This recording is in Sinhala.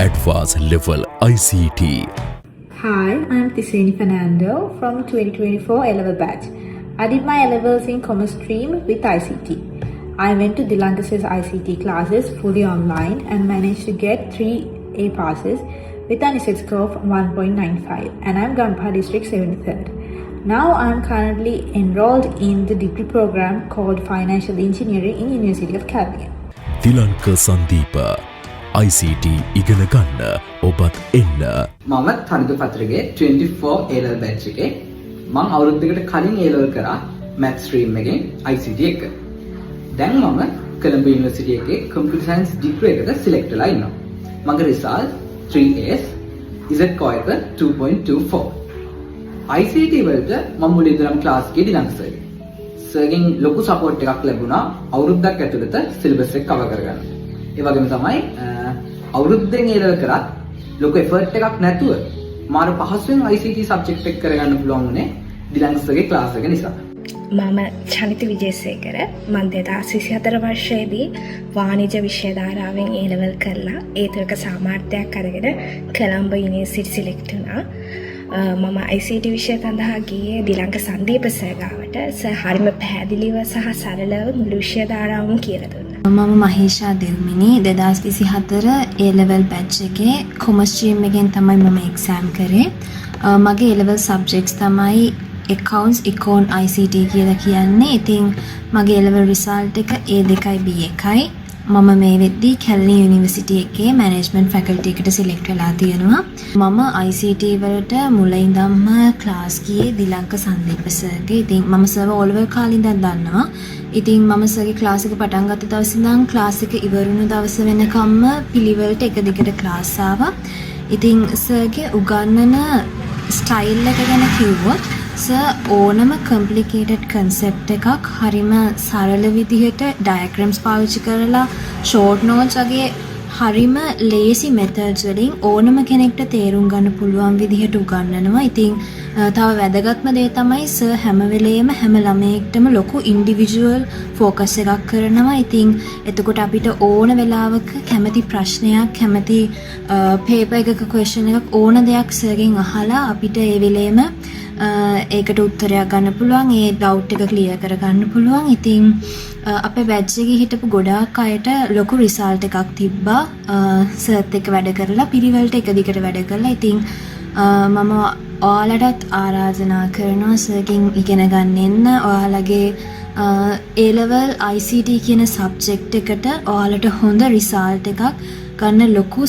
Advanced Level ICT. Hi, I'm Tisini Fernando from 2024 A-Level batch. I did my A-Levels in Commerce stream with ICT. I went to Dilanka's ICT classes fully online and managed to get 3 A passes with an ISET score of 1.95, and I'm Ganpa District 73rd. Now I'm currently enrolled in the degree program called Financial Engineering in University of Calgary. Thilanka සන්දීප ICT ඉගෙන ගන්න ඔබත් එන්න. මම තනිදු පත්‍රගේ 24 A-level batch එකේ මම අවුරුද්දකට කලින් A-level කරා math stream එකෙන් ICT එක. දැන් මම කොළඹ යුනිවර්සිටි එකේ computer science degree එකට select වෙලා ඉන්නවා. මගේ result 3As Z score එක 2.24. ICT වලට මම මුලින් ඉඳන්ම class එකේ දිනන සර්ගෙන් ලොකු support එකක් ලැබුණා අවුරුද්දක් ඇතුළත syllabus එක cover කරගන්න. ඒ වගේම තමයි අවුරුද්දෙන් A-level කරත් ලොකු effort එකක් නැතුව මාර පහසුවෙන් ICT subject එක කරගන්න පුළුවන් උනේ දිලංගස්ගේ class එක නිසා. මම චනිත විජේසේකර මම 2024 වර්ෂයේදී වාණිජ්‍ය විෂය ධාරාවෙන් A-level කරලා ඒ තුරක සාමාර්ථයක් අරගෙන කොළඹ යුනිවර්සිටි සිලෙක්ට් වුණා. මම ICT විෂය සඳහා ගියේ දිලංක සන්දීප සර් ගාවට. සර් හරිම පැහැදිලිව සහ සරලව මුළු විෂය ධාරාවම කියලා දුන්නා. මම මහේෂා දෙව්මිනි 2024 A-level batch එකේ commerce stream එකෙන් තමයි මම exam කරේ. මගේ A-level subjects තමයි accounts, econ, ICT කියලා කියන්නේ. ඉතින් මගේ A-level result එක A2යි B1යි. මම මේ වෙද්දී කැලණි යුනිවර්සිටි එකේ මැනේජ්මන්ට් ෆැකල්ටි එකට සිලෙක්ට් වෙලා තියෙනවා. මම ICT වලට මුලින් ඉඳන්ම ක්ලාස් ගියේ දිලංක සන්දීප සර්ගේ. ඉතින් මම සර්ව O level කාලේ ඉඳන් දන්නවා. ඉතින් මම සර්ගේ ක්ලාස් එක පටන් ගත්ත දවසේ ඉඳන් ක්ලාස් එක ඉවරුණු දවස වෙනකම්ම පිළිවෙලට එක දිගට ක්ලාස් ආවා. ඉතින් සර්ගේ උගන්වන ස්ටයිල් එක ගැන කිව්වොත් සර් ඕනම complicated concept එකක් හරිම සරල විදිහට diagrams පාවිච්චි කරලා short notes වගේ හරිම lazy methods වලින් ඕනම කෙනෙක්ට තේරුම් ගන්න පුළුවන් විදිහට උගන්වනවා. ඉතින් තව වැදගත්ම දේ තමයි සර් හැම වෙලේම හැම ළමයෙක්ටම ලොකු individual focus එකක් කරනවා. ඉතින් එතකොට අපිට ඕන වෙලාවක කැමති ප්‍රශ්නයක් කැමති paper එකක question එකක් ඕන දෙයක් සර්ගෙන් අහලා අපිට ඒ වෙලේම ඒකට උත්තරයක් ගන්න පුළුවන්. ඒ ඩවුට් එක ක්ලියර් කරගන්න පුළුවන්. ඉතින් අපේ බැච් එකේ හිටපු ගොඩාක් අයට ලොකු රිසල්ට් එකක් තිබ්බා. සර්ත් එක්ක වැඩ කරලා පිළිවෙලට එක දිගට වැඩ කරලා. ඉතින් මම ඔයාලටත් ආරාධනා කරනවා සර්ගෙන් ඉගෙන ගන්න එන්න. ඔයාලගේ A-level ICT කියන සබ්ජෙක්ට් එකට ඔයාලට හොඳ රිසල්ට් එකක් ගන්න ලොකු